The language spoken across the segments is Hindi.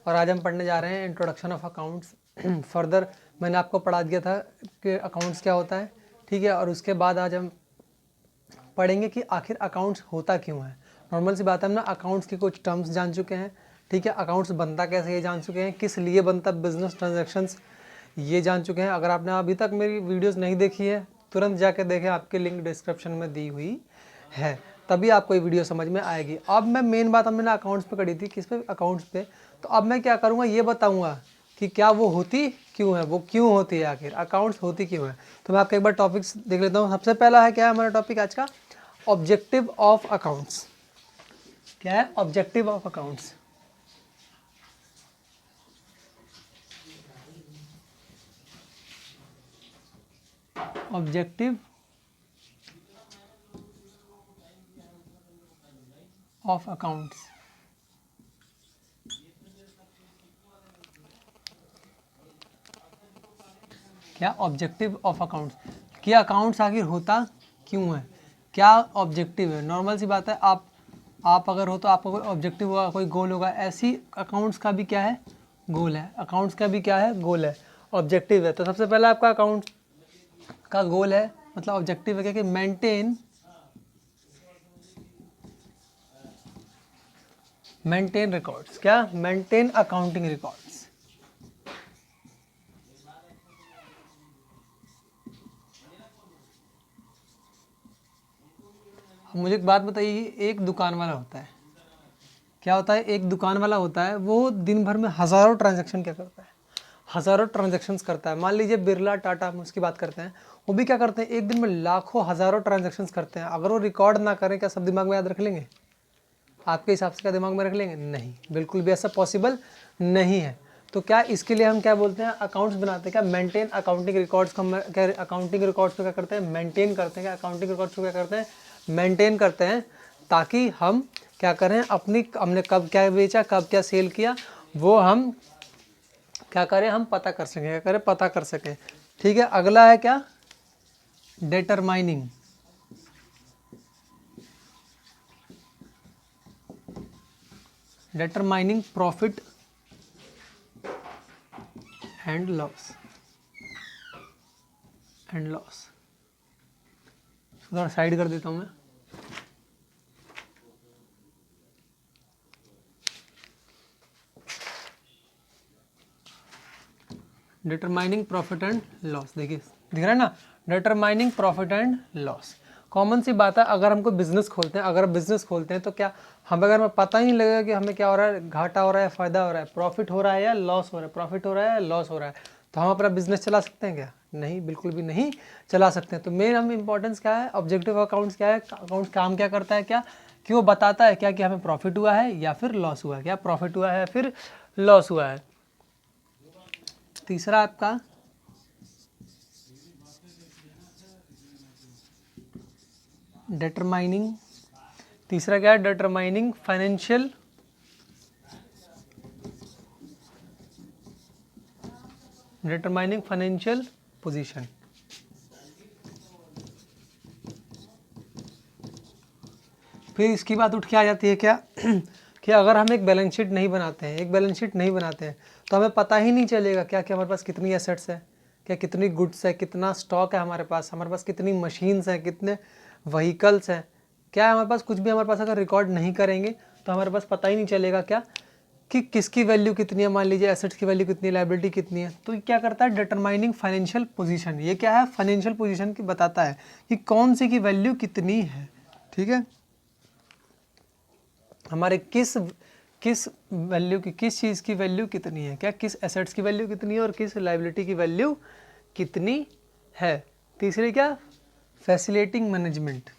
और आज हम पढ़ने जा रहे हैं इंट्रोडक्शन ऑफ अकाउंट्स। फर्दर मैंने आपको पढ़ा दिया था कि अकाउंट्स क्या होता है, ठीक है। और उसके बाद आज हम पढ़ेंगे कि आखिर अकाउंट्स होता क्यों है। नॉर्मल सी बात है, हम ना अकाउंट्स के कुछ टर्म्स जान चुके हैं, ठीक है। अकाउंट्स बनता कैसे ये जान चुके हैं, किस लिए बनता बिजनेस ट्रांजैक्शंस ये जान चुके हैं। अगर आपने अभी तक मेरी वीडियोस नहीं देखी है तुरंत जाके देखें, आपके लिंक डिस्क्रिप्शन में दी हुई है, तभी आपको ये वीडियो समझ में आएगी। अब मैं मेन बात हमने ना अकाउंट्स पे करी थी, किस पे, अकाउंट्स पे। तो अब मैं क्या करूँगा, ये बताऊँगा कि क्या वो होती क्यों है, वो क्यों होती है, आखिर अकाउंट्स होती क्यों है। तो मैं आपका एक बार टॉपिक्स देख लेता हूँ। सबसे पहला है क्या है हमारा टॉपिक आज का, ऑब्जेक्टिव ऑफ अकाउंट्स। क्या है objective of accounts? Objective of accounts. क्या ऑब्जेक्टिव ऑफ अकाउंट्स, कि अकाउंट्स आखिर होता क्यों है, क्या ऑब्जेक्टिव है। नॉर्मल सी बात है, आप अगर हो तो आपका कोई ऑब्जेक्टिव होगा, कोई गोल होगा। ऐसी अकाउंट्स का भी क्या है, गोल है। अकाउंट्स का भी क्या है, गोल है, ऑब्जेक्टिव है। तो सबसे पहला आपका अकाउंट का गोल है, मतलब ऑब्जेक्टिव है क्या, कि मेंटेन रिकॉर्ड्स। क्या, मेंटेन अकाउंटिंग रिकॉर्ड्स। मुझे एक बात बताइए, एक दुकान वाला होता है, क्या होता है, एक दुकान वाला होता है, वो दिन भर में हज़ारों ट्रांजैक्शन क्या करता है, हज़ारों ट्रांजैक्शंस करता है। मान लीजिए बिरला, टाटा, हम उसकी बात करते हैं, वो भी क्या करते हैं, एक दिन में लाखों हज़ारों ट्रांजैक्शंस करते हैं। अगर वो रिकॉर्ड ना करें, क्या सब दिमाग में याद रख लेंगे? आपके हिसाब से क्या दिमाग में रख लेंगे? नहीं, बिल्कुल भी ऐसा पॉसिबल नहीं है। तो क्या इसके लिए हम क्या बोलते हैं, अकाउंट्स बनाते हैं, क्या मेंटेन अकाउंटिंग रिकॉर्ड्स को। क्या अकाउंटिंग रिकॉर्ड्स को क्या करते हैं, मेंटेन करते हैं। क्या अकाउंटिंग रिकॉर्ड्स को क्या करते हैं, मेंटेन करते हैं, ताकि हम क्या करें, अपनी हमने कब क्या बेचा, कब क्या सेल किया, वो हम क्या करें, हम पता कर सकें। क्या करें, पता कर सकें, ठीक है। अगला है क्या, determining. Determining profit and loss, थोड़ा साइड कर देता हूँ मैं। डिटरमाइनिंग प्रॉफिट एंड लॉस, देखिए दिख रहा है ना, determining profit and loss. Common सी बात है, अगर हमको बिजनेस खोलते हैं, अगर बिजनेस खोलते हैं तो क्या हमें, अगर हमें पता ही नहीं लगेगा कि हमें क्या हो रहा है, घाटा हो रहा है, फ़ायदा हो रहा है, प्रॉफिट हो रहा है या लॉस हो रहा है, प्रॉफिट हो रहा है या लॉस हो रहा है, तो हम अपना बिजनेस चला सकते हैं क्या? नहीं, बिल्कुल भी नहीं चला सकते हैं। तो मेन हम इंपॉर्टेंस क्या है, ऑब्जेक्टिव अकाउंट्स क्या है, अकाउंट्स काम क्या करता है, क्या कि वो बताता है क्या कि हमें प्रॉफिट हुआ है या फिर लॉस हुआ है, क्या प्रॉफिट हुआ है फिर लॉस हुआ है। तीसरा आपका डिटरमाइनिंग, तीसरा क्या है, डिटरमाइनिंग फाइनेंशियल पोजीशन। फिर इसकी बात उठ के आ जाती है क्या कि अगर हम एक बैलेंस शीट नहीं बनाते हैं, तो हमें पता ही नहीं चलेगा क्या कि हमारे पास कितनी एसेट्स है, क्या कितनी गुड्स है, कितना स्टॉक है हमारे पास कितनी मशीन्स हैं, कितने व्हीकल्स हैं। क्या है हमारे पास, कुछ भी हमारे पास अगर रिकॉर्ड नहीं करेंगे तो हमारे पास पता ही नहीं चलेगा क्या कि किसकी वैल्यू कितनी है। मान लीजिए एसेट्स की वैल्यू कितनी है, लायबिलिटी कितनी है। तो क्या करता है, डिटरमाइनिंग फाइनेंशियल पोजीशन। ये क्या है, फाइनेंशियल पोजीशन की बताता है कि कौन सी की वैल्यू कितनी है, ठीक है। हमारे किस वैल्यू की, किस चीज़ की वैल्यू कितनी है, क्या किस एसेट्स की वैल्यू कितनी है और किस लायबिलिटी की वैल्यू कितनी है। तीसरी क्या, फैसिलिटेटिंग मैनेजमेंट।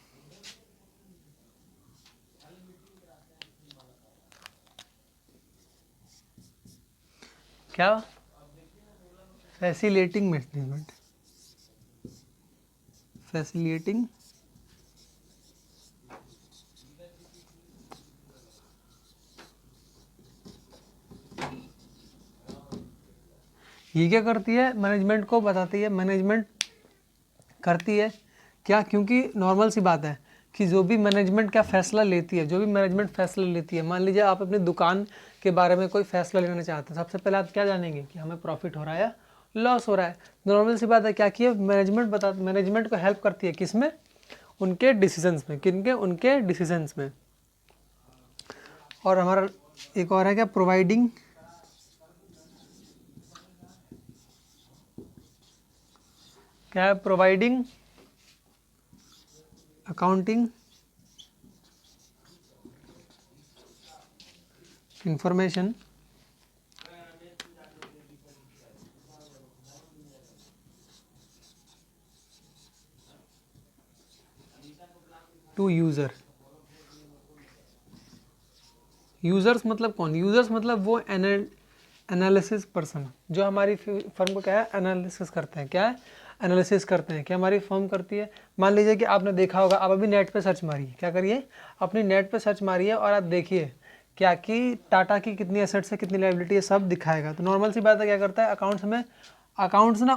क्या, फैसिलिटेटिंग मैनेजमेंट, फैसिलिटेटिंग ये क्या करती है, मैनेजमेंट को बताती है, मैनेजमेंट करती है क्या, क्योंकि नॉर्मल सी बात है कि जो भी मैनेजमेंट क्या फ़ैसला लेती है, जो भी मैनेजमेंट फ़ैसला लेती है, मान लीजिए आप अपनी दुकान के बारे में कोई फ़ैसला लेना चाहते हैं, सबसे पहले आप क्या जानेंगे कि हमें प्रॉफिट हो रहा है या लॉस हो रहा है। नॉर्मल सी बात है, क्या किया मैनेजमेंट को हेल्प करती है किस में, उनके डिसीजंस में, किनके, उनके डिसीजंस में। और हमारा एक और है क्या, प्रोवाइडिंग क्या है, providing accounting information to user. Users मतलब कौन, यूज़र्स मतलब वो एनालिसिस पर्सन जो हमारी फर्म को क्या है, एनालिसिस करते हैं, क्या है, एनालिसिस करते हैं कि हमारी फर्म करती है। मान लीजिए कि आपने देखा होगा, आप अभी नेट पे सर्च मारिए, क्या करिए, अपनी नेट पे सर्च मारिए और आप देखिए क्या कि टाटा की कितनी एसेट्स है, कितनी लायबिलिटी है, सब दिखाएगा। तो नॉर्मल सी बात है, क्या करता है अकाउंट्स में, अकाउंट्स ना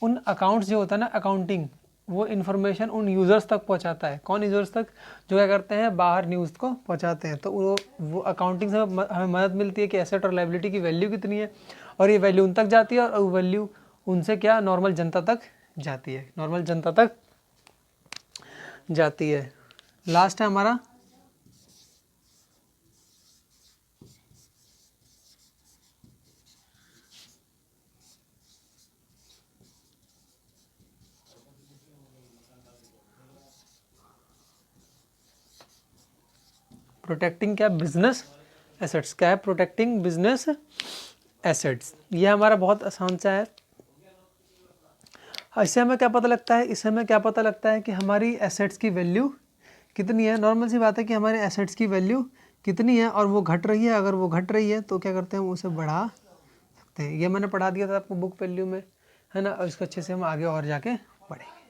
उन अकाउंट्स जो होता है ना, अकाउंटिंग, वो इन्फॉर्मेशन उन यूज़र्स तक पहुंचाता है। कौन यूज़र्स तक, जो क्या करते हैं बाहर न्यूज़ को पहुंचाते हैं। तो वो अकाउंटिंग से हमें मदद मिलती है कि एसेट और लायबिलिटी की वैल्यू कितनी है, और ये वैल्यू उन तक जाती है, और वो वैल्यू उनसे क्या नॉर्मल जनता तक जाती है, नॉर्मल जनता तक जाती है। लास्ट है हमारा प्रोटेक्टिंग क्या, बिजनेस एसेट्स। क्या है, प्रोटेक्टिंग बिजनेस एसेट्स। ये हमारा बहुत आसान सा है। इससे हमें क्या पता लगता है, इससे हमें क्या पता लगता है कि हमारी एसेट्स की वैल्यू कितनी है। नॉर्मल सी बात है कि हमारे एसेट्स की वैल्यू कितनी है और वो घट रही है। अगर वो घट रही है तो क्या करते हैं, उसे बढ़ा सकते हैं। ये मैंने पढ़ा दिया था आपको बुक वैल्यू में, है ना, और इसको अच्छे से हम आगे और जाके पढ़ेंगे।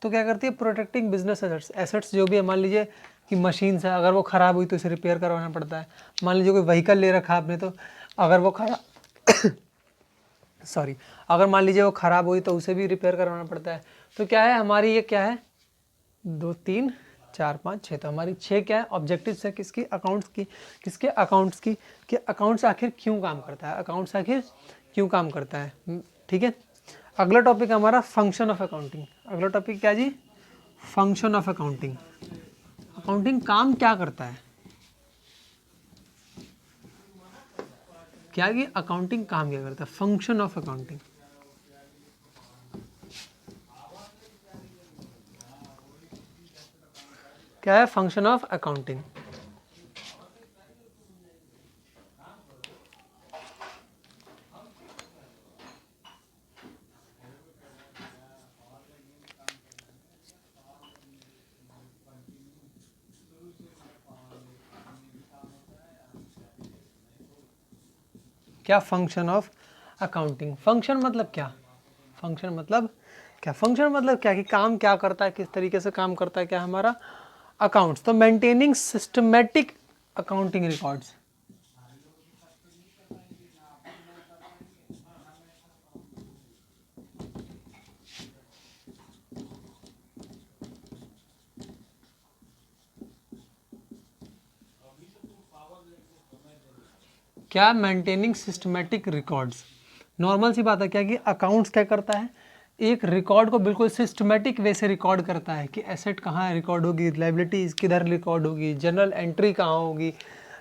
तो क्या करती है, प्रोटेक्टिंग बिजनेस एसेट्स। एसेट्स जो भी है, मान लीजिए कि मशीन्स है, अगर वो ख़राब हुई तो इसे रिपेयर करवाना पड़ता है। मान लीजिए कोई व्हीकल ले रखा आपने, तो अगर वो खराब सॉरी, अगर मान लीजिए वो ख़राब हुई तो उसे भी रिपेयर करवाना पड़ता है। तो क्या है हमारी, ये क्या है, 2 3 4 5 6, तो हमारी 6 क्या है, ऑब्जेक्टिव्स है किसकी, अकाउंट्स की। किसके, अकाउंट्स की, कि अकाउंट्स आखिर क्यों काम करता है, अकाउंट्स आखिर क्यों काम करता है। ठीक है, अगला टॉपिक हमारा फंक्शन ऑफ अकाउंटिंग। अगला टॉपिक क्या जी, फंक्शन ऑफ अकाउंटिंग। अकाउंटिंग काम क्या करता है, क्या ये अकाउंटिंग काम क्या करता है, फंक्शन ऑफ अकाउंटिंग। क्या है फंक्शन ऑफ अकाउंटिंग। क्या फंक्शन ऑफ अकाउंटिंग, फंक्शन मतलब क्या, फंक्शन मतलब क्या, फंक्शन मतलब क्या कि काम क्या करता है, किस तरीके से काम करता है क्या हमारा अकाउंट्स। तो मेंटेनिंग सिस्टमेटिक अकाउंटिंग रिकॉर्ड्स। क्या, मेंटेनिंग सिस्टमेटिक रिकॉर्ड्स। नॉर्मल सी बात है क्या कि अकाउंट्स क्या करता है, एक रिकॉर्ड को बिल्कुल सिस्टमेटिक वे से रिकॉर्ड करता है कि एसेट कहाँ रिकॉर्ड होगी, लाइबिलिटीज किधर रिकॉर्ड होगी, जनरल एंट्री कहाँ होगी,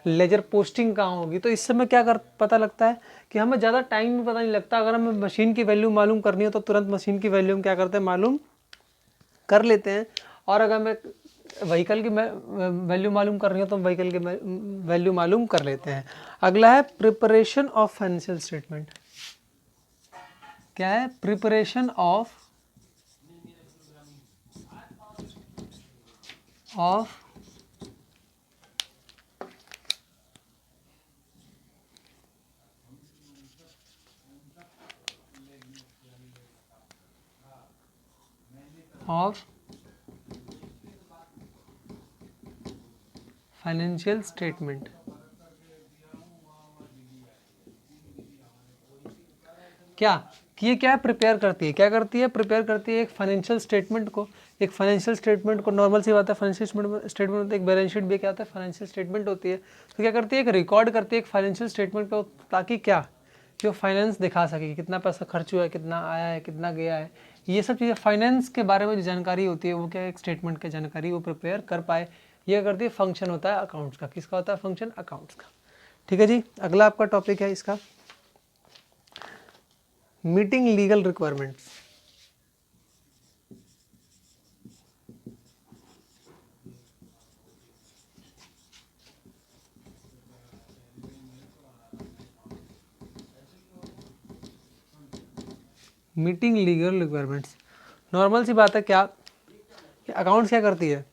लेजर पोस्टिंग कहाँ होगी। तो इस समय क्या कर पता लगता है कि हमें ज़्यादा टाइम में पता नहीं लगता। अगर हमें मशीन की वैल्यू मालूम करनी हो तो तुरंत मशीन की वैल्यू हम क्या करते हैं, मालूम कर लेते हैं। और अगर हमें व्हीकल की वैल्यू मालूम कर रही हो तो हम व्हीकल की वैल्यू मालूम कर लेते हैं। अगला है प्रिपरेशन ऑफ फाइनेंशियल स्टेटमेंट। क्या है, preparation of of financial statement. क्या कि ये क्या प्रिपेयर करती है, क्या करती है, प्रिपेयर करती है एक फाइनेंशियल स्टेटमेंट को। एक फाइनेंशियल स्टेटमेंट को नॉर्मल सी बात है, फाइनेंशियल स्टेटमेंट होता है, एक बैलेंस शीट भी क्या होता है, फाइनेंशियल स्टेटमेंट होती है। तो क्या करती है, एक रिकॉर्ड करती है एक फाइनेंशियल स्टेटमेंट को, ताकि क्या, कि वो फाइनेंस दिखा सके कि कितना पैसा खर्च हुआ है, कितना आया है, कितना गया है। ये सब चीज़ें फाइनेंस के बारे में जो जानकारी होती है वो क्या, एक स्टेटमेंट की जानकारी वो प्रिपेयर कर पाए। ये करती है फंक्शन होता है अकाउंट्स का। किसका होता है फंक्शन, अकाउंट्स का। ठीक है जी, अगला आपका टॉपिक है इसका meeting legal requirements. Meeting legal requirements, normal सी बात है क्या, कि अकाउंट्स क्या करती है,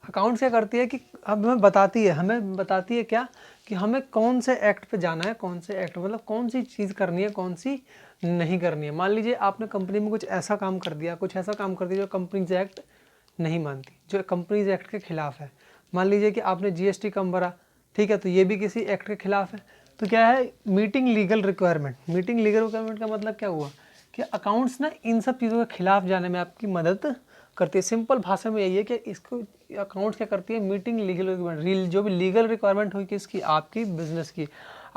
अकाउंट्स क्या करती है कि अब हमें बताती है क्या, कि हमें कौन से एक्ट पे जाना है, कौन से एक्ट मतलब कौन सी चीज़ करनी है, कौन सी नहीं करनी है। मान लीजिए आपने कंपनी में कुछ ऐसा काम कर दिया, कुछ ऐसा काम कर दिया जो कंपनीज एक्ट नहीं मानती, जो कंपनीज एक्ट के खिलाफ है। मान लीजिए कि आपने जीएसटी कम भरा, ठीक है, तो ये भी किसी एक्ट के खिलाफ है। तो क्या है, meeting legal requirement. Meeting legal requirement का मतलब क्या हुआ, कि अकाउंट्स ना इन सब चीज़ों के खिलाफ जाने में आपकी मदद करती है। सिंपल भाषा में यही है कि इसको अकाउंट्स क्या करती है, मीटिंग लीगल रिक्वायरमेंट, जो भी लीगल रिक्वायरमेंट होगी किसकी, आपकी बिजनेस की,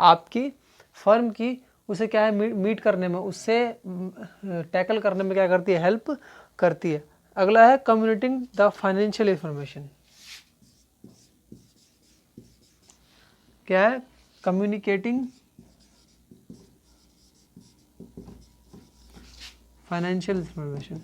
आपकी फर्म की, उसे क्या है मीट करने में, उससे टैकल करने में क्या करती है, हेल्प करती है। अगला है कम्युनिकेटिंग द फाइनेंशियल इंफॉर्मेशन। क्या है, कम्युनिकेटिंग फाइनेंशियल इंफॉर्मेशन।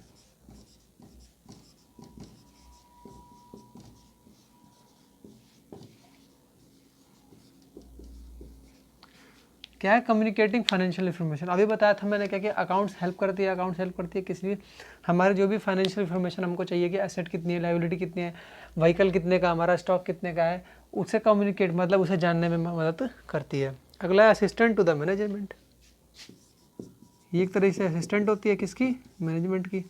क्या है, कम्युनिकेटिंग फाइनेंशियल इन्फॉर्मेशन। अभी बताया था मैंने क्या कि अकाउंट्स हेल्प करती है, अकाउंट्स हेल्प करती है किस लिए, हमारे जो भी फाइनेंशियल इन्फॉर्मेशन हमको चाहिए कि एसेट कितनी है, लायबिलिटी कितनी है, व्हीकल कितने का, हमारा स्टॉक कितने का है, उसे कम्युनिकेट मतलब उसे जानने में मदद करती है। अगला है असिस्टेंट टू द मैनेजमेंट। ये एक तरह से असिस्टेंट होती है किसकी, मैनेजमेंट की।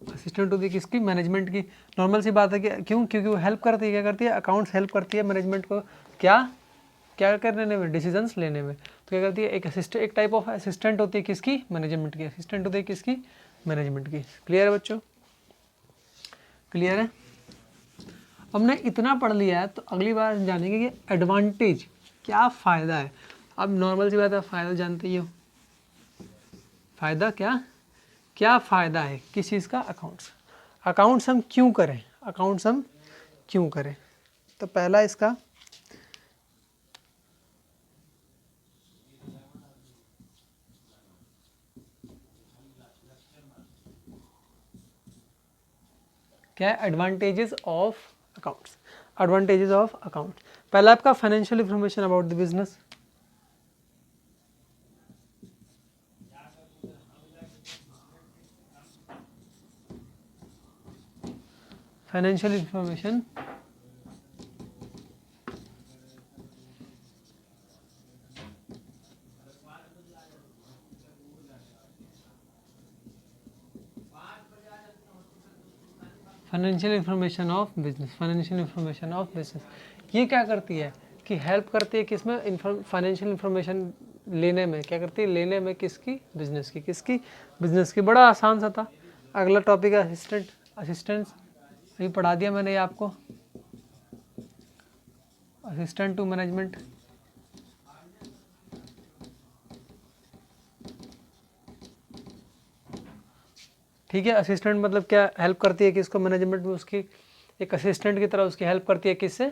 असिस्टेंट होती है किसकी, मैनेजमेंट की। नॉर्मल सी बात है कि क्यों, क्योंकि वो हेल्प करती है, क्या करती है, अकाउंट्स हेल्प करती है मैनेजमेंट को क्या क्या करने में, डिसीजंस लेने में। तो क्या करती है, एक असिस्टेंट, एक टाइप ऑफ असिस्टेंट होती है किसकी, मैनेजमेंट की। असिस्टेंट होती है किसकी, मैनेजमेंट की। क्लियर है बच्चों, क्लियर है। हमने इतना पढ़ लिया है, तो अगली बार जानेंगे कि एडवांटेज क्या, फ़ायदा है। अब नॉर्मल सी बात है, फ़ायदा जानते ही हो, फ़ायदा क्या, क्या फ़ायदा है किस चीज़ का, अकाउंट्स। अकाउंट्स हम क्यों करें, अकाउंट्स हम क्यों करें। तो पहला इसका क्या है, advantages of accounts. Advantages of account, पहला आपका financial information about the business. Financial information financial information of business. Financial information of business ये क्या करती है, कि हेल्प करती है किसमें, फाइनेंशियल इंफॉर्मेशन लेने में। क्या करती है, लेने में किसकी, बिजनेस की। किसकी, बिजनेस की। बड़ा आसान सा था। अगला टॉपिक है असिस्टेंट, असिस्टेंट्स। अभी पढ़ा दिया मैंने ये आपको, असिस्टेंट टू मैनेजमेंट। ठीक है, असिस्टेंट मतलब क्या, हेल्प करती है किसको, मैनेजमेंट में, उसकी एक असिस्टेंट की तरह उसकी हेल्प करती है किससे,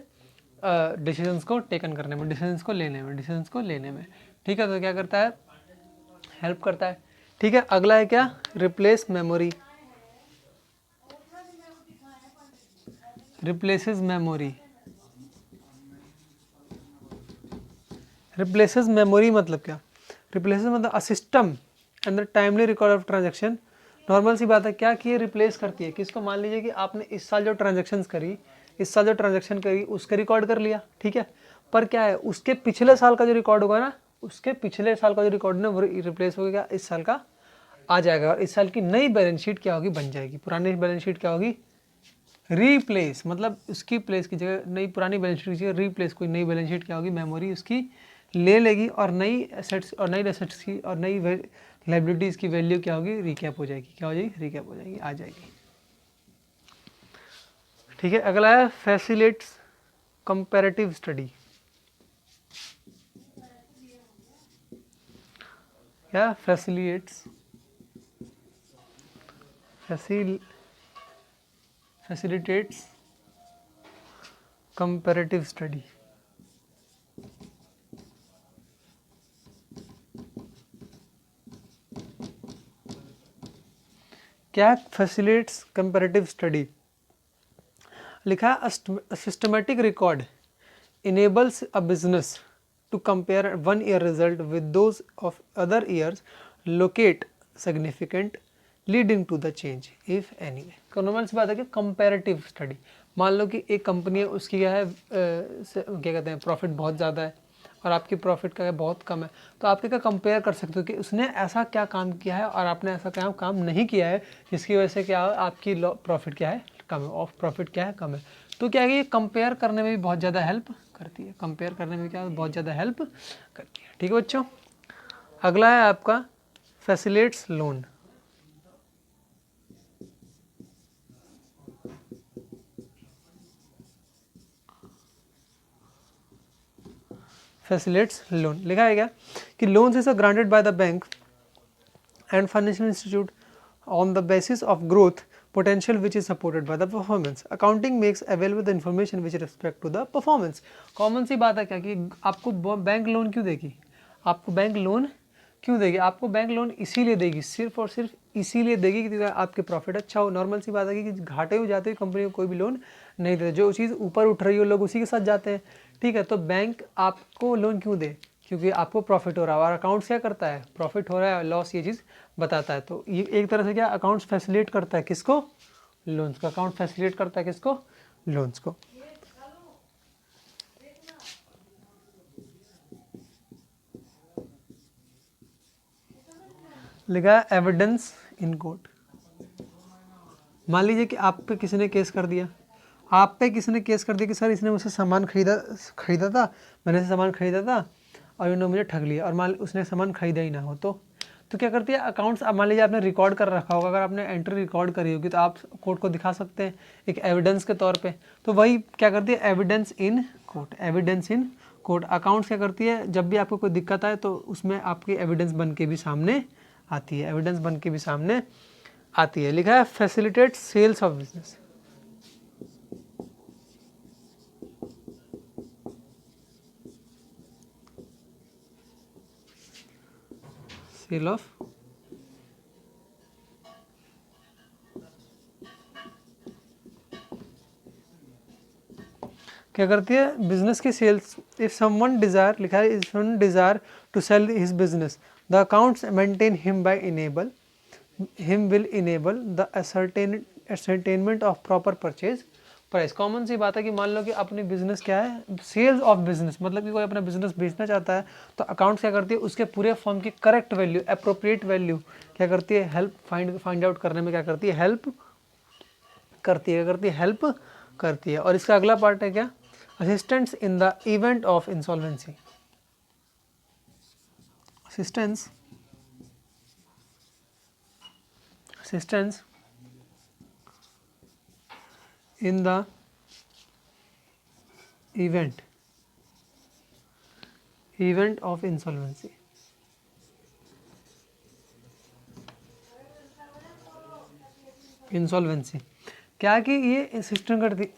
डिसीजंस को टेकन करने में, डिसीजंस को लेने में, डिसीजंस को लेने में। ठीक है, तो क्या करता है, हेल्प करता है। ठीक है, अगला है क्या, replace memory. Replaces memory. Replaces memory मतलब क्या, रिप्लेसेस मतलब a system and the timely record of transaction. Normal सी बात है क्या, कि ये रिप्लेस करती है किसको, मान लीजिए कि आपने इस साल जो ट्रांजेक्शन करी, इस साल जो ट्रांजेक्शन करी उसके रिकॉर्ड कर लिया, ठीक है, पर क्या है, उसके पिछले साल का जो रिकॉर्ड होगा ना, उसके पिछले साल का जो रिकॉर्ड ना वो रिप्लेस हो गया, इस साल का आ जाएगा, और इस साल की नई बैलेंस शीट क्या होगी, बन जाएगी। पुरानी बैलेंस शीट क्या होगी, रीप्लेस मतलब उसकी प्लेस की जगह नई पुरानी बैलेंस शीट की जगह रीप्लेस, कोई नई बैलेंस शीट क्या होगी, मेमोरी उसकी ले लेगी और नई एसेट्स और नई एसेट्स की और नई लाइबिलिटीज़ की वैल्यू क्या होगी, रिकैप हो जाएगी। क्या हो जाएगी, रिकैप हो जाएगी, आ जाएगी। ठीक है, अगला है फैसिलिटेट्स कंपैरेटिव स्टडी। क्या फैसिलिटेट्स फैसिलिटेट्स कंपैरेटिव स्टडी। क्या फैसिलिटेट्स कंपैरेटिव स्टडी? लिखा है systematic record enables a business to compare one year result with those of other years, locate significant leading to the change if any। Normal सी बात है कि कंपैरेटिव स्टडी, मान लो कि एक कंपनी है, उसकी क्या है क्या कहते हैं, प्रॉफिट बहुत ज़्यादा है और आपकी प्रॉफिट का बहुत कम है, तो आप क्या कंपेयर कर सकते हो कि उसने ऐसा क्या काम किया है और आपने ऐसा क्या काम नहीं किया है जिसकी वजह से क्या आपकी प्रॉफिट क्या है कम है, ऑफ प्रॉफिट क्या है कम है। तो क्या है, ये कंपेयर करने में भी बहुत ज़्यादा हेल्प करती है, कंपेयर करने में क्या बहुत ज़्यादा हेल्प करती है। ठीक है बच्चों, अगला है आपका फैसिलिटेट्स लोन। फैसिलिटेट्स लोन लिखा है क्या कि loans is granted by the bank and financial institute on the basis of growth potential which is supported by the performance. Accounting makes available the information with respect to the performance. Common सी बात है क्या कि आपको बैंक लोन क्यों देगी, आपको बैंक लोन क्यों देगी, आपको बैंक लोन इसीलिए देगी, सिर्फ और सिर्फ इसीलिए देगी कि आपके प्रॉफिट अच्छा हो। नॉर्मल सी बात है कि घाटे हो जाते हुए कंपनी को कोई भी लोन नहीं देता, जो चीज़ ऊपर उठ रही हो लोग उसी के साथ जाते हैं। ठीक है, तो बैंक आपको लोन क्यों दे, क्योंकि आपको प्रॉफिट हो रहा है और अकाउंट्स क्या करता है, प्रॉफिट हो रहा है लॉस ये चीज़ बताता है। तो ये एक तरह से क्या अकाउंट्स फैसिलिटेट करता है किसको, लोन्स का, अकाउंट फैसिलिटेट करता है किसको, लोन्स को। लिखा है एविडेंस इन कोर्ट। मान लीजिए कि आप पे किसी ने केस कर दिया, आप पे किसी ने केस कर दिया कि सर इसने मुझसे सामान खरीदा था, मैंने सामान खरीदा था और इन्होंने मुझे ठग लिया, और मान उसने सामान खरीदा ही ना हो, तो क्या करती है अकाउंट्स, अब मान लीजिए आपने रिकॉर्ड कर रखा होगा, अगर आपने एंट्री रिकॉर्ड करी होगी तो आप कोर्ट को दिखा सकते हैं एक एविडेंस के तौर पे। तो वही क्या करती है evidence in court, evidence in court. Accounts क्या करती है, जब भी आपको कोई दिक्कत आए तो उसमें आपकी एविडेंस बन के भी सामने आती है, एविडेंस बन के भी सामने आती है। लिखा है facilitate sales of business, sale of क्या करती है बिजनेस की सेल्स। इफ समवन डिजायर, लिखा है if someone desire to sell his business the accounts maintain him by enable him will enable the ascertainment of proper purchase price. Common सी बात है कि मान लो कि अपनी बिजनेस क्या है, सेल्स ऑफ बिजनेस, मतलब कि कोई अपना बिजनेस बेचना चाहता है तो अकाउंट्स क्या करती है उसके पूरे फॉर्म की करेक्ट वैल्यू, अप्रोप्रिएट वैल्यू क्या करती है, हेल्प फाइंड आउट करने में क्या करती है, हेल्प करती है, क्या करती है, हेल्प करती है। और इसका अगला पार्ट है क्या, assistants in the event of insolvency, assistance in the event of insolvency। Insolvency क्या कि ये असिस्टेंट करती,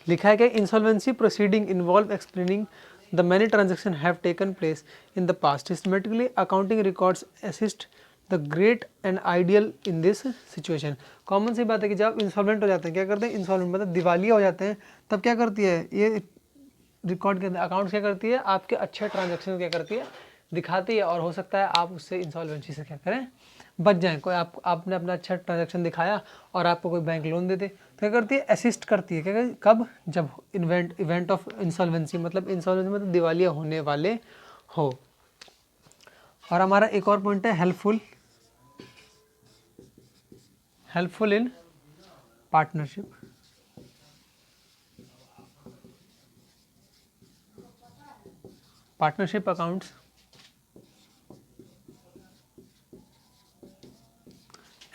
लिखा है कि insolvency proceeding involve explaining the many transaction have taken place in the past, systematically accounting records assist the great and ideal in this situation. Common सी बात है कि जब इंसॉल्वेंट हो जाते हैं, क्या करते हैं इंसॉल्वेंट मतलब दिवालिया हो जाते हैं, तब क्या करती है ये रिकॉर्ड के अंदर अकाउंट्स क्या करती है आपके अच्छे ट्रांजेक्शन क्या करती है दिखाती है, और हो सकता है आप उससे इंसॉल्वेंसी से क्या करें बच जाएं। कोई आपने अपना अच्छा ट्रांजेक्शन दिखाया और आपको कोई बैंक लोन दे दे तो क्या करती है असिस्ट करती है, क्या कब, जब इवेंट ऑफ इंसॉल्वेंसी मतलब मतलब दिवालिया होने वाले हो। और हमारा एक और पॉइंट है helpful in partnership. Partnership accounts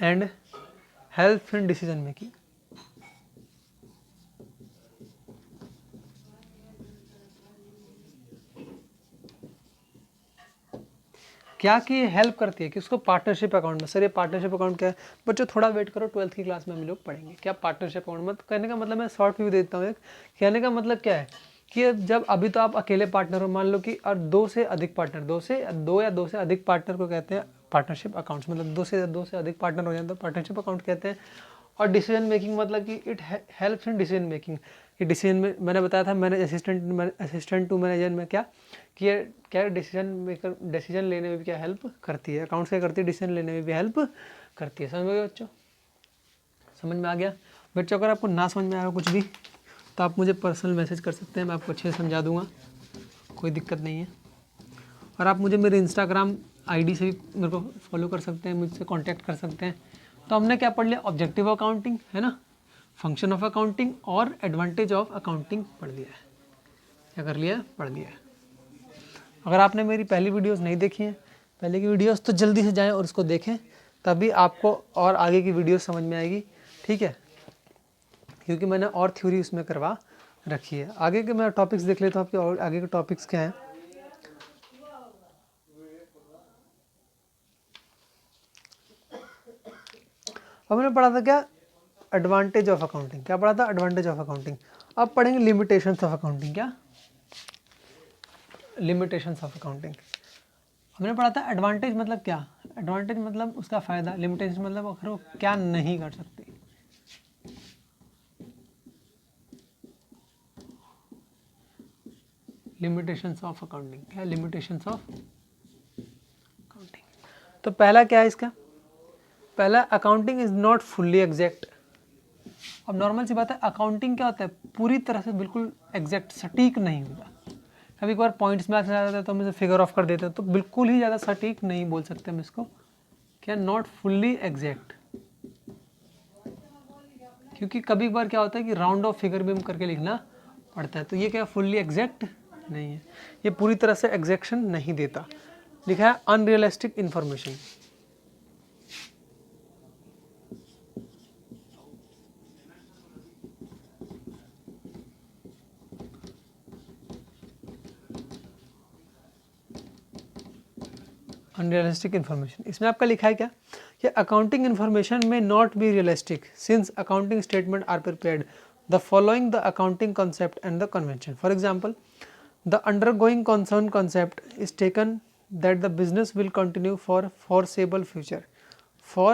and help in decision making. क्या कि हेल्प करती है किसको? पार्टनरशिप अकाउंट में। सर ये पार्टनरशिप अकाउंट क्या है? बच्चों थोड़ा वेट करो, 12th की क्लास में हम लोग पढ़ेंगे क्या पार्टनरशिप अकाउंट। मत कहने का मतलब मैं शॉर्ट व्यू देता हूँ एक। कहने का मतलब क्या है कि जब अभी तो आप अकेले पार्टनर हो, मान लो कि और दो से अधिक पार्टनर, दो से अधिक पार्टनर को कहते हैं पार्टनरशिप अकाउंट्स। मतलब दो से अधिक पार्टनर हो जाए तो पार्टनरशिप अकाउंट कहते हैं। और डिसीजन मेकिंग मतलब कि it helps in decision making. कि डिसीजन में मैंने बताया था, मैंने असिस्टेंट टू मैनेजर में क्या कि ये क्या डिसीजन लेने में भी क्या हेल्प करती है। अकाउंट्स क्या करती है? डिसीजन लेने में भी हेल्प करती है। समझ में आ गया बच्चों? समझ में आ गया बच्चों? अगर आपको ना समझ में आया कुछ भी तो आप मुझे पर्सनल मैसेज कर सकते हैं, मैं आपको अच्छे से समझा दूंगा, कोई दिक्कत नहीं है। और आप मुझे मेरे इंस्टाग्राम आईडी से भी मेरे को फॉलो कर सकते हैं, मुझसे कांटेक्ट कर सकते हैं। तो हमने क्या पढ़ लिया? ऑब्जेक्टिव अकाउंटिंग है ना, फंक्शन ऑफ अकाउंटिंग और एडवांटेज ऑफ अकाउंटिंग पढ़ लिया है। क्या कर लिया? पढ़ लिया है। अगर आपने मेरी पहली वीडियोस नहीं देखी हैं, पहले की वीडियोस, तो जल्दी से जाएं और उसको देखें, तभी आपको और आगे की वीडियोस समझ में आएगी। ठीक है, क्योंकि मैंने और थ्योरी उसमें करवा रखी है। आगे के मैं टॉपिक्स देख लेता हूँ आपके, और आगे के टॉपिक्स क्या हैं। अब मैंने पढ़ा था क्या? Advantage of accounting. क्या पढ़ा था? Advantage of accounting. अब पढ़ेंगे लिमिटेशंस ऑफ अकाउंटिंग। क्या? Limitations of accounting. हमने पढ़ा था एडवांटेज मतलब क्या? एडवांटेज मतलब उसका फ़ायदा, लिमिटेशन मतलब अगर वो क्या नहीं कर सकती। Limitations of accounting. क्या? Limitations of accounting. तो पहला क्या है इसका? पहला, accounting is not fully exact. अब नॉर्मल सी बात है, अकाउंटिंग क्या होता है? पूरी तरह से बिल्कुल एग्जैक्ट, सटीक नहीं होता। कभी कभार पॉइंट्स में आ जाता है तो हम इसे फिगर ऑफ कर देते हैं, तो बिल्कुल ही ज़्यादा सटीक नहीं बोल सकते हम इसको। क्या? Not fully exact. क्योंकि कभी कभार क्या होता है कि राउंड ऑफ फिगर भी हम करके लिखना पड़ता है, तो ये क्या फुल्ली एग्जैक्ट नहीं है, ये पूरी तरह से एग्जैक्शन नहीं देता। लिखा है अनरियलिस्टिक इंफॉर्मेशन। अनरियलिस्टिक इन्फॉर्मेशन, इसमें आपका लिखा है क्या कि अकाउंटिंग इन्फॉर्मेशन में not be realistic since accounting statement are prepared the following the accounting concept and the convention. For example, the undergoing concern concept is taken that the business will continue for foreseeable future. For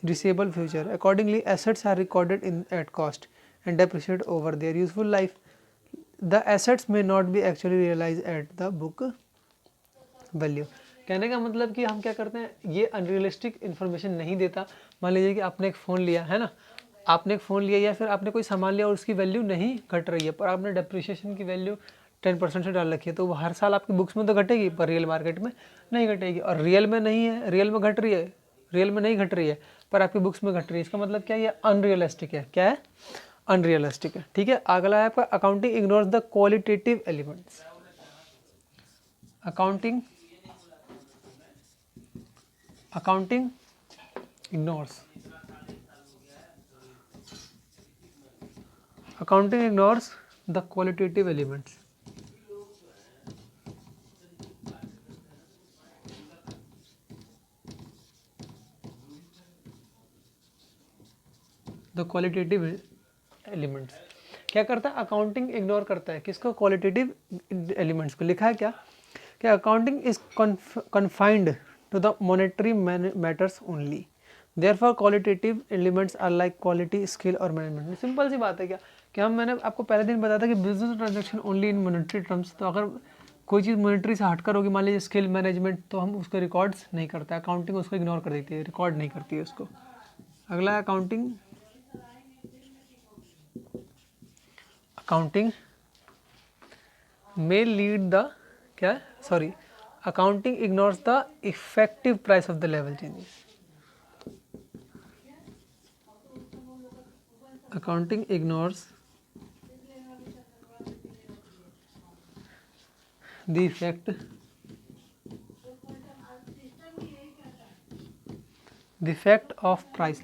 foreseeable future, accordingly, assets are recorded in at cost and depreciated over their useful life. The assets may not be actually realized at the book value. कहने का मतलब कि हम क्या करते हैं, ये अनरियलिस्टिक इन्फॉर्मेशन नहीं देता। मान लीजिए कि आपने एक फ़ोन लिया है ना, आपने एक फ़ोन लिया या फिर आपने कोई सामान लिया और उसकी वैल्यू नहीं घट रही है, पर आपने डिप्रिशिएशन की वैल्यू 10% से डाल रखी है, तो वो हर साल आपकी बुक्स में तो घटेगी, पर रियल मार्केट में नहीं घटेगी। और रियल में नहीं है, रियल में घट रही है, रियल में नहीं घट रही है, पर आपकी बुक्स में घट रही है। इसका मतलब क्या? ये अनरियलिस्टिक है। क्या है? अनरियलिस्टिक है। ठीक है, अगला है आपका accounting ignores the qualitative elements. Accounting ignores the qualitative elements. The qualitative elements क्या करता है? अकाउंटिंग इग्नोर करता है किसको? क्वालिटेटिव एलिमेंट्स को। लिखा है क्या कि accounting is confined to the monetary matters only, therefore qualitative elements are like quality, skill और मैनेजमेंट। सिंपल सी बात है क्या कि मैंने आपको पहले दिन बताया था कि business transaction only in monetary terms. तो अगर कोई चीज़ मॉनेटरी से हटकर होगी, मान लीजिए स्किल, मैनेजमेंट, तो हम उसको रिकॉर्ड्स नहीं करते। अकाउंटिंग उसको इग्नोर कर देती है, रिकॉर्ड नहीं करती है उसको। अगला अकाउंटिंग may lead the क्या? Sorry, accounting ignores the effective price of the level changes. Accounting ignores the effect of price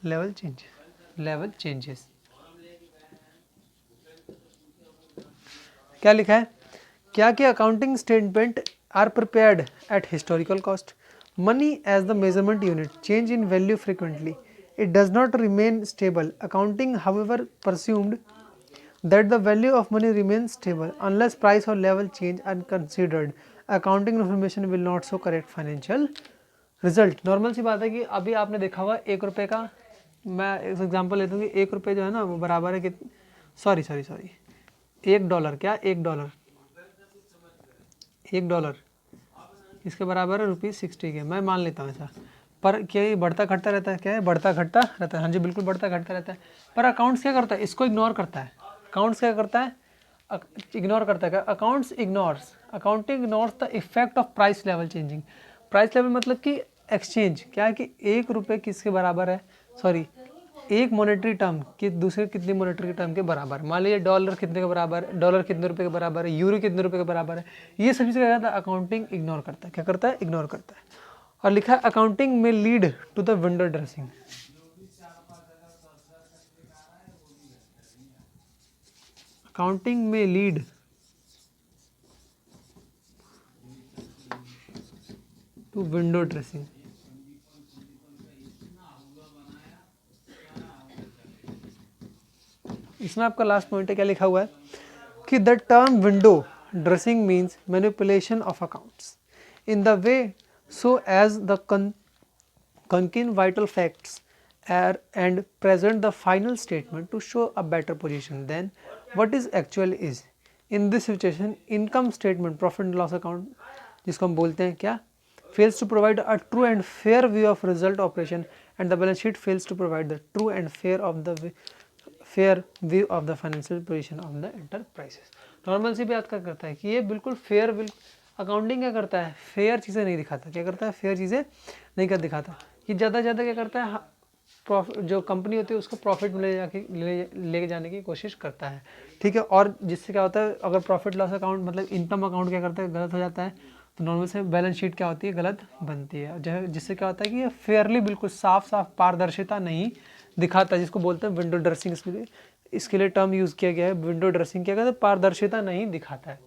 level changes. क्या लिखा है, क्या कि accounting statement are prepared at historical cost, money as the measurement unit change in value frequently, it does not remain stable, accounting however presumed that the value of money remains stable unless price or level change are considered, accounting information will not show correct financial result। Normal सी बात है कि अभी आपने देखा होगा 1 रुपये का, मैं एक एग्जांपल लेता हूँ कि 1 रुपये जो है ना वो बराबर है कि सॉरी 1 डॉलर, क्या 1 डॉलर, 1 डॉलर इसके बराबर है ₹60 के, मैं मान लेता हूँ ऐसा। पर क्या ये बढ़ता घटता रहता है, क्या है बढ़ता घटता रहता है, हाँ जी बिल्कुल बढ़ता घटता रहता है। पर अकाउंट्स क्या करता है, इसको इग्नोर करता है। अकाउंट्स क्या करता है, इग्नोर करता है। Accounts ignores, accounting ignores the effect of price level changing. Price level मतलब कि एक्सचेंज, क्या है कि 1 रुपये किसके बराबर है, सॉरी एक मॉनेटरी टर्म कि दूसरे कितनी मॉनेटरी टर्म के बराबर। मान लीजिए डॉलर कितने के बराबर है, डॉलर कितने रुपए के बराबर है, यूरो कितने रुपए के बराबर है, ये सभी से क्या करता है, अकाउंटिंग इग्नोर करता है। क्या करता है, इग्नोर करता है। और लिखा है अकाउंटिंग में lead to the window dressing. Accounting में लीड टू विंडो ड्रेसिंग। इसमें आपका लास्ट पॉइंट है, क्या लिखा हुआ है कि the term window dressing means manipulation of accounts in the way so as the contain vital facts and present the final statement to show a better position than what is actually is। in this situation income statement, profit and loss account जिसको हम बोलते हैं क्या, fails to provide a true and fair view of result operation and the balance sheet fails to provide the true and fair view of the financial position of the enterprises। Normal सी बात क्या करता है कि ये बिल्कुल फेयर, अकाउंटिंग क्या करता है, फेयर चीज़ें नहीं दिखाता। क्या करता है, फेयर चीज़ें नहीं कर दिखाता। ये ज़्यादा से ज़्यादा क्या करता है, प्रॉफिट जो कंपनी होती है उसको प्रॉफिट में ले जाने की कोशिश करता है, ठीक है। और जिससे क्या होता है, अगर प्रॉफिट लॉस अकाउंट मतलब इनकम अकाउंट क्या करता है, गलत हो जाता है, तो नॉर्मल से बैलेंस शीट क्या होती है, गलत बनती है। जिससे क्या होता है कि ये फेयरली बिल्कुल साफ पारदर्शिता नहीं दिखाता, जिसको बोलते हैं विंडो ड्रेसिंग। इसके लिए टर्म यूज़ किया गया है विंडो ड्रेसिंग। क्या कहते हैं, पारदर्शिता नहीं दिखाता है।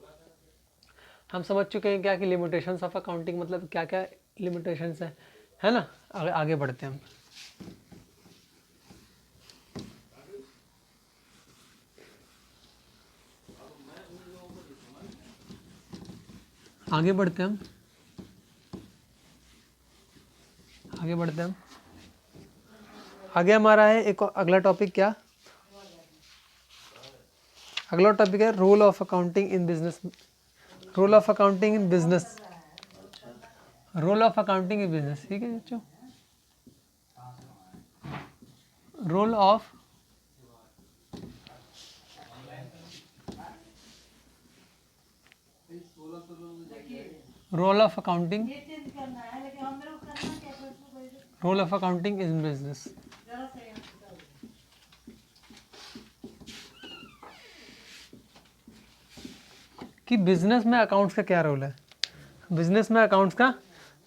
हम समझ चुके हैं क्या कि लिमिटेशंस ऑफ अकाउंटिंग मतलब क्या क्या लिमिटेशंस है ना। आगे बढ़ते हैं हम। आगे बढ़ते हैं आगे हमारा है एक अगला टॉपिक। क्या अगला टॉपिक है, role of accounting in business. Role of accounting in business, role of accounting in business, ठीक है बच्चों। Role of accounting, role of accounting in business. कि बिजनेस में अकाउंट्स का क्या रोल है, बिजनेस में अकाउंट्स का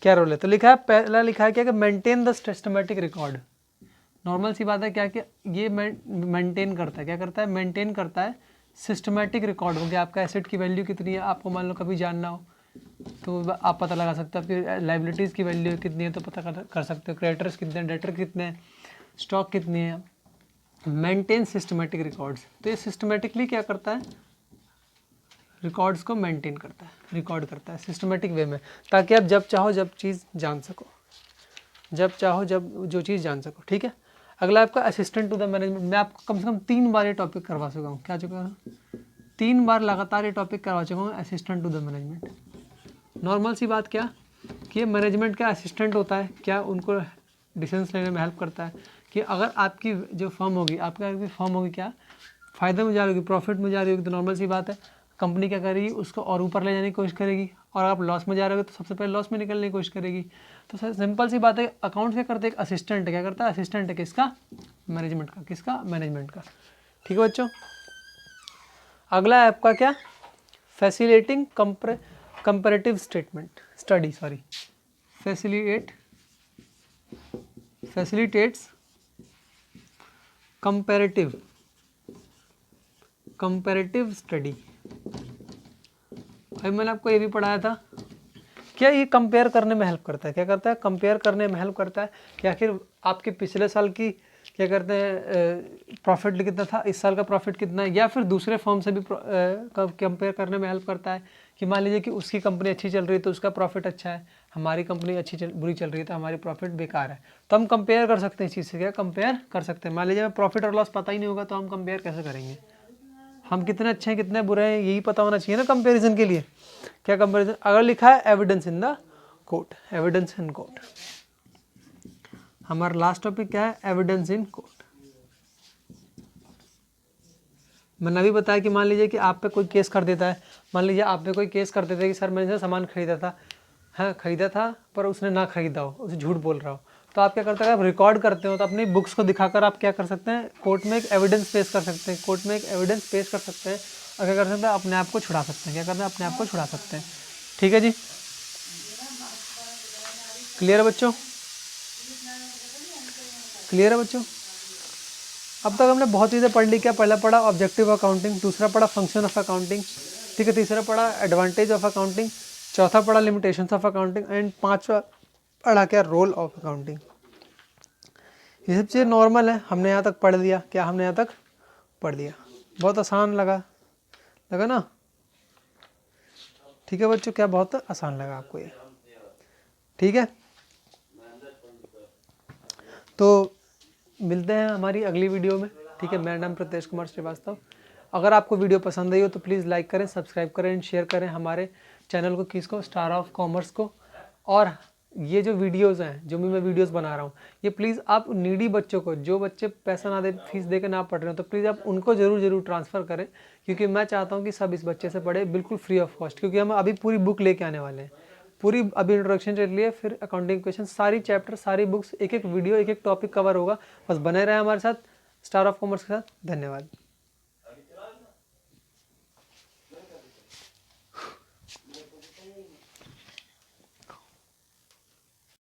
क्या रोल है। तो लिखा है, पहला लिखा है क्या कि maintain the systematic record. Normal सी बात है क्या कि ये मेंटेन करता है, क्या करता है, मेंटेन करता है सिस्टमेटिक रिकॉर्ड हो गया। आपका एसेट की वैल्यू कितनी है, आपको मान लो कभी जानना हो तो आप पता लगा सकते हो। आपकी लाइबिलिटीज़ की वैल्यू कितनी है तो पता कर सकते हो। क्रेडिटर्स कितने हैं, डेटर कितने हैं, स्टॉक कितनी है। मेंटेन सिस्टमेटिक रिकॉर्ड्स, तो ये सिस्टमेटिकली क्या करता है, रिकॉर्ड्स को मेंटेन करता है, रिकॉर्ड करता है सिस्टमेटिक वे में, ताकि आप जब चाहो जब चीज़ जान सको, जब चाहो जब जो चीज़ जान सको, ठीक है। अगला आपका असिस्टेंट टू द मैनेजमेंट। मैं आपको कम से कम 3 बार ये टॉपिक करवा चुका हूँ, क्या चुका हूँ, 3 बार लगातार ये टॉपिक करवा चुका हूँ, assistant to the management. Normal सी बात क्या कि ये मैनेजमेंट का असिस्टेंट होता है, क्या उनको डिसीजंस लेने में हेल्प करता है। कि अगर आपकी जो फर्म होगी, आपकी फर्म होगी क्या फ़ायदे में जा रही होगी, प्रॉफिट में जा रही होगी, तो नॉर्मल सी बात है कंपनी क्या करेगी, उसको और ऊपर ले जाने की कोशिश करेगी। और आप लॉस में जा रहे हो तो सबसे पहले लॉस में निकलने की कोशिश करेगी। तो सिंपल सी बात है, अकाउंट क्या करते हैं, एक असिस्टेंट क्या करता है, असिस्टेंट है किसका, मैनेजमेंट का, किसका, मैनेजमेंट का। ठीक है बच्चों। अगला है आपका क्या, facilitating comparative study facilitates comparative study. अभी मैंने आपको ये भी पढ़ाया था, क्या ये कंपेयर करने में हेल्प करता है, क्या करता है, कंपेयर करने में हेल्प करता है कि आखिर आपके पिछले साल की क्या करते हैं प्रॉफिट कितना था, इस साल का प्रॉफिट कितना है, या फिर दूसरे फॉर्म से भी कंपेयर करने में हेल्प करता है कि मान लीजिए कि उसकी कंपनी अच्छी चल रही है तो उसका प्रॉफिट अच्छा है, हमारी कंपनी बुरी चल रही है तो हमारी प्रॉफिट बेकार है। तो हम कंपेयर कर सकते हैं इस चीज़ से, क्या कंपेयर कर सकते हैं। मान लीजिए हमें प्रॉफिट और लॉस पता ही नहीं होगा तो हम कंपेयर कैसे करेंगे, हम कितने अच्छे हैं कितने बुरे हैं यही पता होना चाहिए ना कंपैरिजन के लिए। क्या कंपैरिजन, अगर लिखा है evidence in the court, evidence in court, हमारा लास्ट टॉपिक क्या है, एविडेंस इन कोर्ट। मैंने अभी बताया कि मान लीजिए कि आप पे कोई केस कर देता है, मान लीजिए आप पे कोई केस कर देता है कि सर मैंने सामान खरीदा था, हाँ खरीदा था पर उसने ना खरीदा हो, उसे झूठ बोल रहा हो, तो आप क्या करते हैं, आप रिकॉर्ड करते हो तो अपनी बुक्स को दिखाकर आप क्या कर सकते हैं, कोर्ट में एक एविडेंस पेश कर सकते हैं, कोर्ट में एक एविडेंस पेश कर सकते हैं और क्या कर सकते हैं, अपने आप को छुड़ा सकते हैं, क्या करते हैं, अपने आप को छुड़ा सकते हैं। ठीक है जी, क्लियर है बच्चों, क्लियर है बच्चों। अब तक हमने बहुत चीज़ें पढ़ ली, क्या पहला पढ़ा ऑब्जेक्टिव अकाउंटिंग, दूसरा पढ़ा फंक्शन ऑफ अकाउंटिंग, ठीक है, तीसरा पढ़ा एडवांटेज ऑफ अकाउंटिंग, चौथा पढ़ा लिमिटेशंस ऑफ अकाउंटिंग एंड पांचवा पढ़ा क्या, रोल ऑफ अकाउंटिंग। ये सब चीज़ें नॉर्मल है, हमने यहाँ तक पढ़ लिया, क्या हमने यहाँ तक पढ़ लिया, बहुत आसान लगा ना, ठीक है बच्चों, क्या बहुत आसान लगा आपको ये, ठीक है। तो मिलते हैं हमारी अगली वीडियो में, ठीक है। मेरा नाम प्रतेश कुमार श्रीवास्तव। अगर आपको वीडियो पसंद आई हो तो प्लीज़ लाइक करें, सब्सक्राइब करें एंड शेयर करें हमारे चैनल को, किसको, स्टार ऑफ कॉमर्स को। और ये जो वीडियोज़ हैं, जो भी मैं वीडियोज़ बना रहा हूँ, ये प्लीज़ आप नीडी बच्चों को, जो बच्चे पैसा ना दे, फीस दे के ना पढ़ रहे हो, तो प्लीज़ आप उनको ज़रूर ट्रांसफ़र करें, क्योंकि मैं चाहता हूँ कि सब इस बच्चे से पढ़े बिल्कुल फ्री ऑफ कॉस्ट, क्योंकि हम अभी पूरी बुक लेके आने वाले हैं, पूरी अभी इंट्रोडक्शन चल रही है, फिर अकाउंटिंग क्वेश्चन, सारी चैप्टर, सारी बुक्स, एक एक वीडियो, एक एक टॉपिक कवर होगा। बस बने रहे हमारे साथ, स्टार ऑफ कॉमर्स के साथ। धन्यवाद।